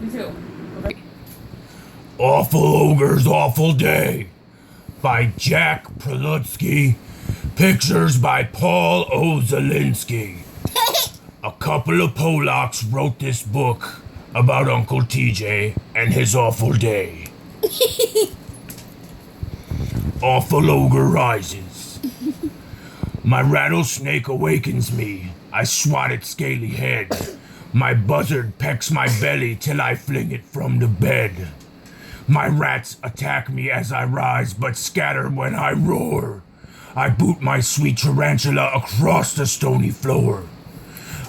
Me too. Okay. Awful Ogre's Awful Day by Jack Prelutsky. Pictures by Paul O. Zelinsky. A couple of Polacks wrote this book about Uncle TJ and his awful day. Awful Ogre rises. My rattlesnake awakens me. I swat its scaly head. My buzzard pecks my belly till I fling it from the bed. My rats attack me as I rise, but scatter when I roar. I boot my sweet tarantula across the stony floor.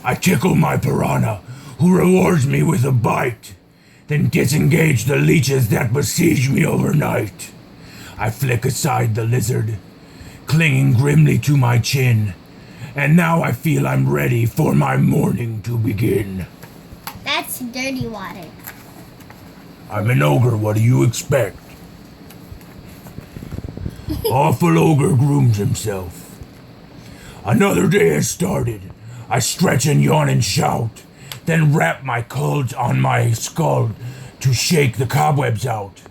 I tickle my piranha, who rewards me with a bite, then disengage the leeches that besiege me overnight. I flick aside the lizard, clinging grimly to my chin, and now I feel I'm ready for my morning to begin. That's dirty water. I'm an ogre, what do you expect? Awful Ogre grooms himself. Another day has started. I stretch and yawn and shout, then wrap my cold on my skull to shake the cobwebs out.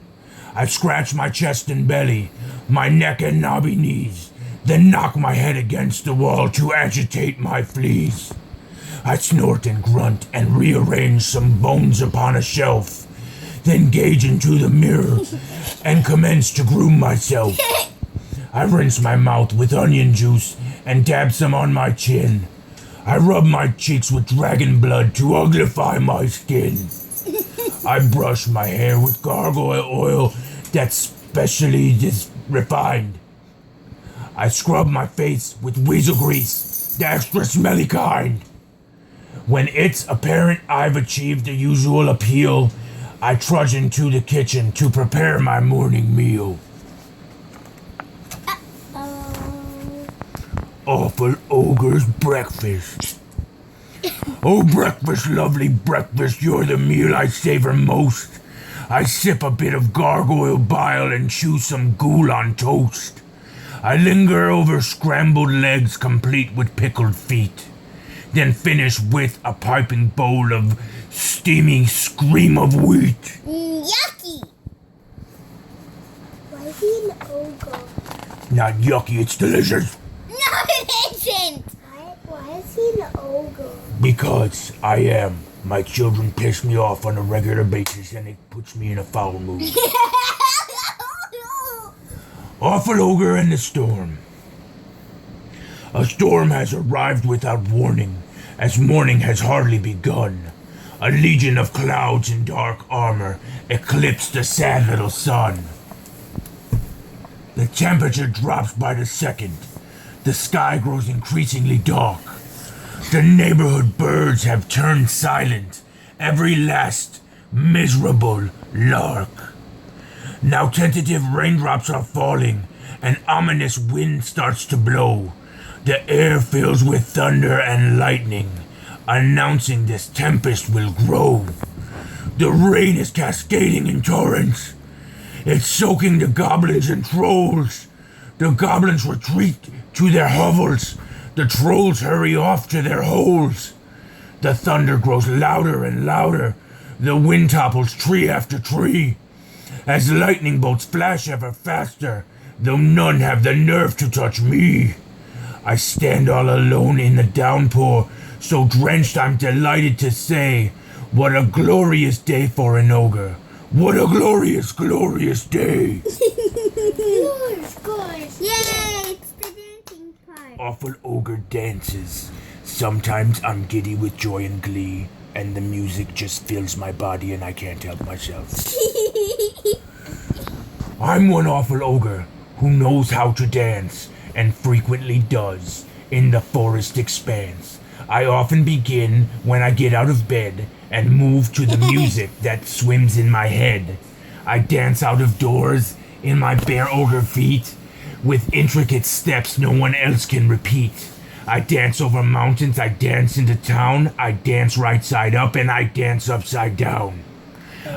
I scratch my chest and belly, my neck and knobby knees, then knock my head against the wall to agitate my fleas. I snort and grunt and rearrange some bones upon a shelf, then gauge into the mirror and commence to groom myself. I rinse my mouth with onion juice and dab some on my chin. I rub my cheeks with dragon blood to uglify my skin. I brush my hair with gargoyle oil that's specially refined. I scrub my face with weasel grease, the extra smelly kind. When it's apparent I've achieved the usual appeal, I trudge into the kitchen to prepare my morning meal. Awful Ogre's breakfast. Oh, breakfast, lovely breakfast, you're the meal I savor most. I sip a bit of gargoyle bile and chew some ghoul on toast. I linger over scrambled legs complete with pickled feet, then finish with a piping bowl of steaming scream of wheat. Yucky! Why is he an ogre? Not yucky, it's delicious. No, it isn't! Why is he an ogre? Because I am. My children piss me off on a regular basis and it puts me in a foul mood. Awful Ogre and the Storm. A storm has arrived without warning, as morning has hardly begun. A legion of clouds in dark armor eclipse the sad little sun. The temperature drops by the second. The sky grows increasingly dark. The neighborhood birds have turned silent, every last miserable lark. Now tentative raindrops are falling, an ominous wind starts to blow. The air fills with thunder and lightning, announcing this tempest will grow. The rain is cascading in torrents. It's soaking the goblins and trolls. The goblins retreat to their hovels. The trolls hurry off to their holes. The thunder grows louder and louder. The wind topples tree after tree. As lightning bolts flash ever faster, though none have the nerve to touch me. I stand all alone in the downpour, so drenched I'm delighted to say, what a glorious day for an ogre. What a glorious, glorious day. Scores! Yay! It's the dancing part. Awful Ogre dances. Sometimes I'm giddy with joy and glee, and the music just fills my body and I can't help myself. I'm one awful ogre who knows how to dance, and frequently does, in the forest expanse. I often begin when I get out of bed and move to the music that swims in my head. I dance out of doors in my bare ogre feet with intricate steps no one else can repeat. I dance over mountains, I dance into town, I dance right side up and I dance upside down.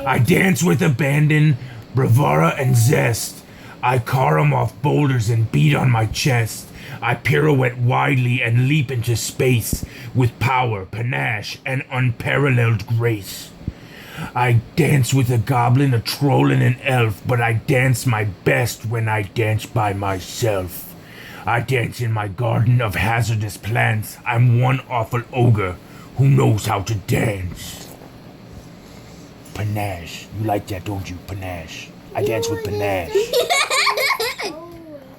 I dance with abandon, bravura and zest. I carom off boulders and beat on my chest. I pirouette widely and leap into space with power, panache, and unparalleled grace. I dance with a goblin, a troll, and an elf, but I dance my best when I dance by myself. I dance in my garden of hazardous plants. I'm one awful ogre who knows how to dance. Panache. You like that, don't you? Panache. I dance with panache.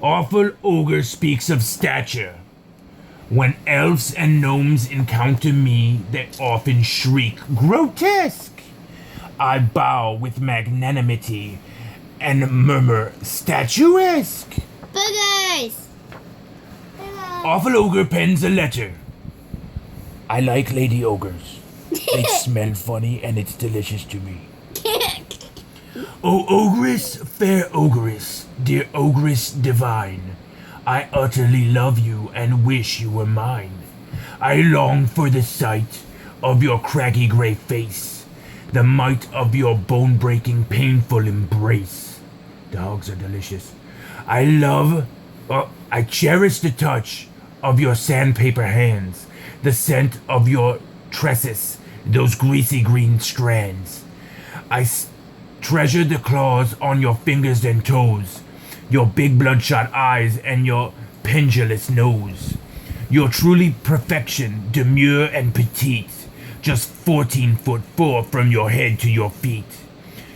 Awful ogre speaks of stature. When elves and gnomes encounter me, they often shriek, "Grotesque!" I bow with magnanimity and murmur, "Statuesque!" Boogers! Awful ogre pens a letter. I like lady ogres. They smell funny and it's delicious to me. O ogress, fair ogress, dear ogress divine, I utterly love you and wish you were mine. I long for the sight of your craggy gray face, the might of your bone-breaking, painful embrace. Dogs are delicious. I cherish the touch of your sandpaper hands, the scent of your tresses, those greasy green strands. I treasure the claws on your fingers and toes, your big bloodshot eyes and your pendulous nose. You're truly perfection, demure and petite, just 14'4" from your head to your feet.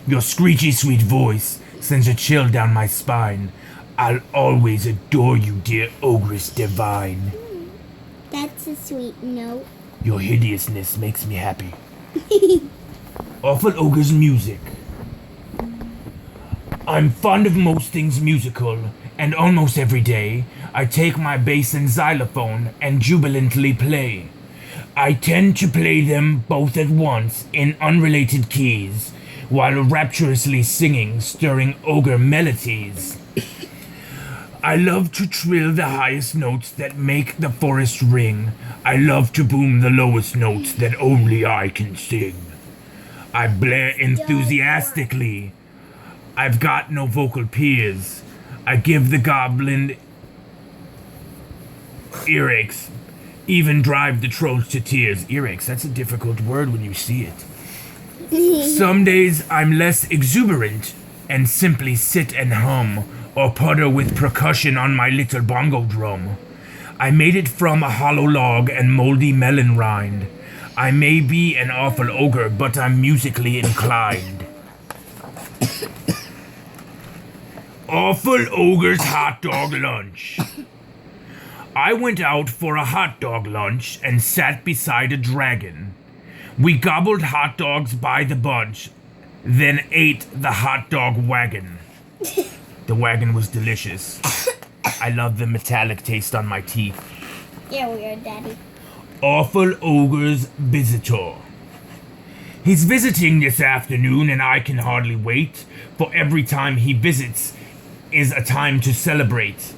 Your screechy sweet voice sends a chill down my spine. I'll always adore you, dear ogress divine. That's a sweet note. Your hideousness makes me happy. Awful ogre's music. I'm fond of most things musical, and almost every day I take my bass and xylophone and jubilantly play. I tend to play them both at once in unrelated keys, while rapturously singing stirring ogre melodies. I love to trill the highest notes that make the forest ring. I love to boom the lowest notes that only I can sing. I blare enthusiastically. I've got no vocal peers. I give the goblin earaches, even drive the trolls to tears. Earaches, that's a difficult word when you see it. Some days I'm less exuberant and simply sit and hum, or putter with percussion on my little bongo drum. I made it from a hollow log and moldy melon rind. I may be an awful ogre, but I'm musically inclined. Awful ogre's hot dog lunch. I went out for a hot dog lunch and sat beside a dragon. We gobbled hot dogs by the bunch, then ate the hot dog wagon. The wagon was delicious. I love the metallic taste on my teeth. You're weird, Daddy. Awful ogre's visitor. He's visiting this afternoon and I can hardly wait, for every time he visits is a time to celebrate.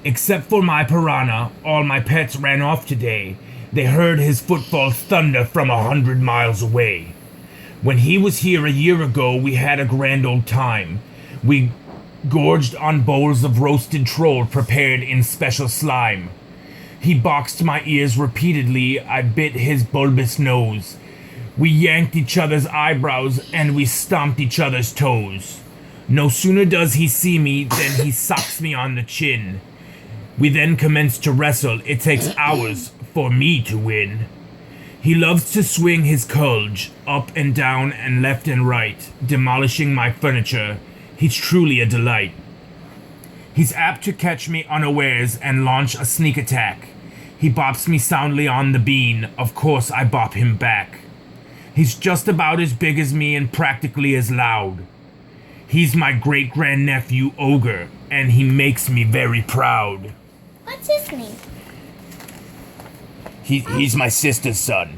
Except for my piranha, all my pets ran off today. They heard his footfalls thunder from 100 miles away. When he was here a year ago, we had a grand old time. We gorged on bowls of roasted troll prepared in special slime. He boxed my ears repeatedly. I bit his bulbous nose. We yanked each other's eyebrows and we stomped each other's toes. No sooner does he see me than he socks me on the chin. We then commence to wrestle. It takes hours for me to win. He loves to swing his culge up and down and left and right, demolishing my furniture. He's truly a delight. He's apt to catch me unawares and launch a sneak attack. He bops me soundly on the bean. Of course, I bop him back. He's just about as big as me and practically as loud. He's my great-grandnephew Ogre, and he makes me very proud. What's his name? He's my sister's son.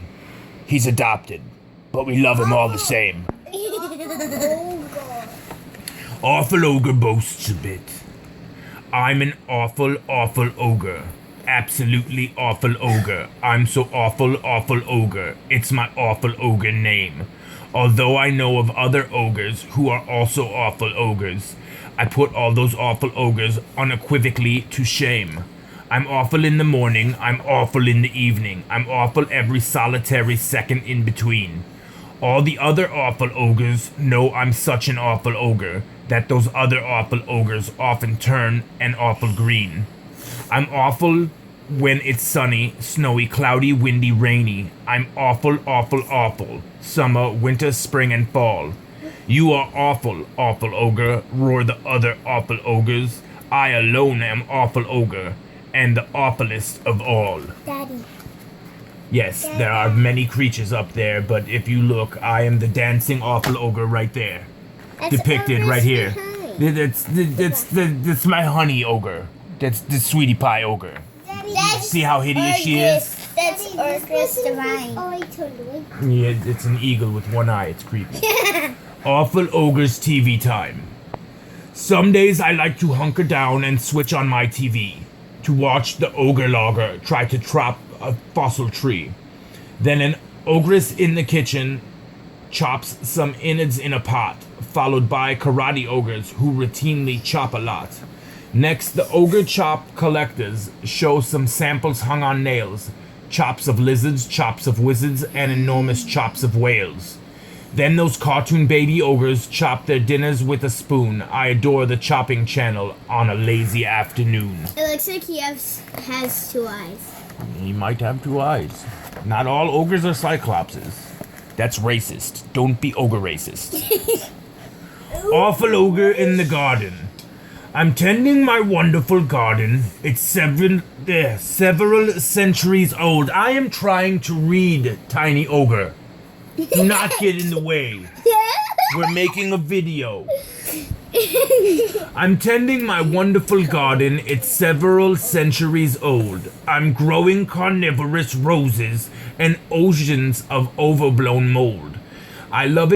He's adopted, but we love him all the same. Awful ogre boasts a bit. I'm an awful, awful ogre. Absolutely awful ogre. I'm so awful, awful ogre. It's my awful ogre name. Although I know of other ogres who are also awful ogres, I put all those awful ogres unequivocally to shame. I'm awful in the morning, I'm awful in the evening, I'm awful every solitary second in between. All the other awful ogres know I'm such an awful ogre that those other awful ogres often turn an awful green. I'm awful when it's sunny, snowy, cloudy, windy, rainy. I'm awful, awful, awful. Summer, winter, spring, and fall. You are awful, awful ogre, roar the other awful ogres. I alone am awful ogre, and the awfulest of all. Daddy. Yes, there are many creatures up there, but if you look, I am the dancing awful ogre right there. That's Depicted right here. behind. That's my honey ogre. That's the sweetie pie ogre. That's See how hideous she is? That's Orcus Divine. Oh, I totally. Yeah, it's an eagle with one eye. It's creepy. Awful Ogre's TV time. Some days I like to hunker down and switch on my TV to watch the ogre logger try to trap a fossil tree. Then an ogress in the kitchen chops some innards in a pot, followed by karate ogres who routinely chop a lot. Next, the ogre chop collectors show some samples hung on nails, chops of lizards, chops of wizards, and enormous chops of whales. Then those cartoon baby ogres chop their dinners with a spoon. I adore the chopping channel on a lazy afternoon. It looks like he has 2 eyes. He might have 2 eyes. Not all ogres are cyclopses. That's racist. Don't be ogre racist. Awful ogre in the garden. I'm tending my wonderful garden. It's several centuries old. I am trying to read, tiny ogre. Do not get in the way. We're making a video. I'm tending my wonderful garden. It's several centuries old. I'm growing carnivorous roses and oceans of overblown mold. I love it.